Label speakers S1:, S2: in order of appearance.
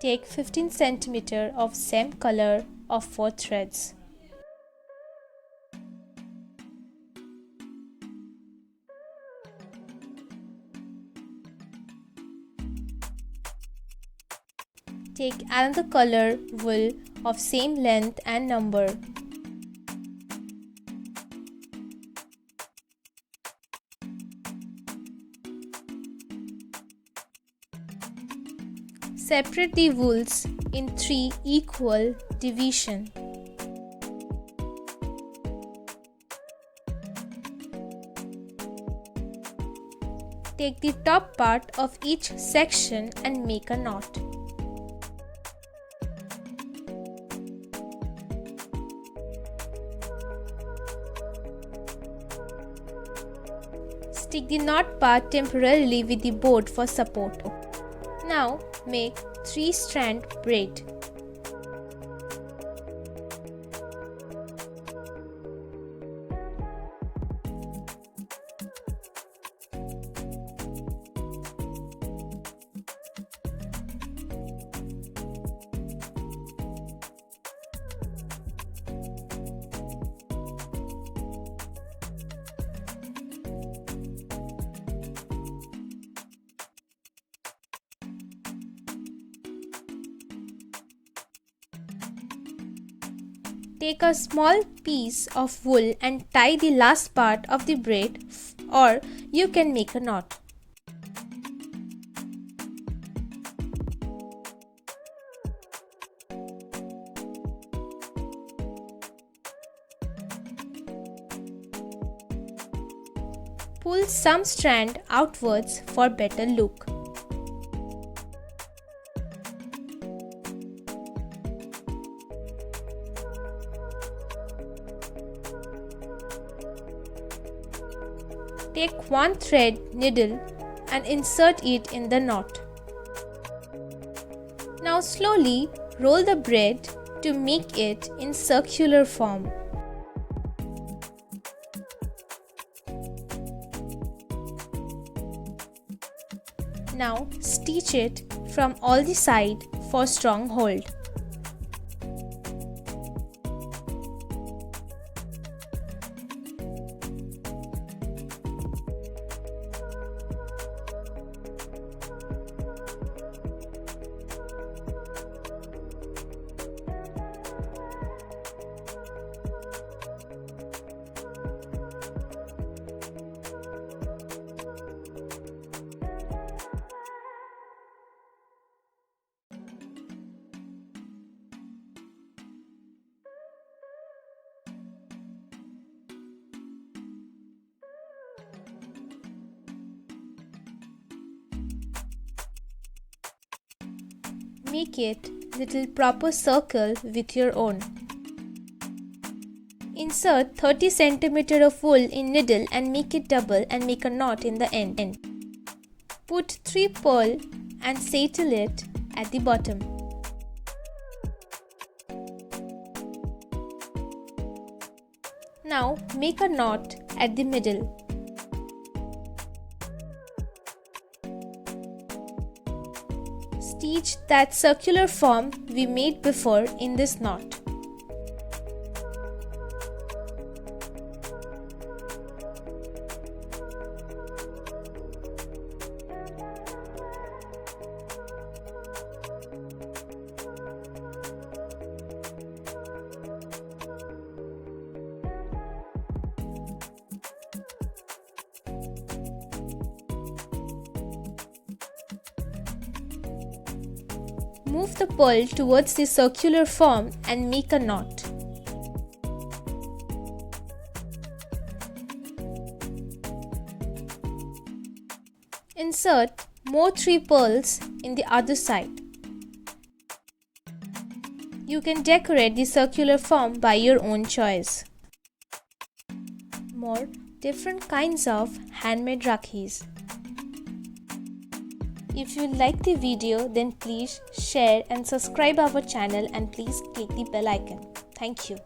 S1: Take 15 cm of same color of 4 threads. Take another color wool of same length and number. Separate the wools in 3 equal divisions. Take the top part of each section and make a knot. Stick the knot part temporarily with the board for support. Now make 3-strand braid. Take a small piece of wool and tie the last part of the braid, or you can make a knot. Pull some strand outwards for better look. Take 1 thread needle and insert it in the knot. Now slowly roll the braid to make it in circular form. Now stitch it from all the sides for strong hold. Make it little proper circle with your own. Insert 30 cm of wool in needle and make it double and make a knot in the end. Put 3 pearls and settle it at the bottom. Now make a knot at the middle. Stitch that circular form we made before in this knot. Move the pearl towards the circular form and make a knot. Insert more 3 pearls in the other side. You can decorate the circular form by your own choice. More different kinds of handmade Rakhis. If you like the video, then please share and subscribe our channel and please click the bell icon. Thank you.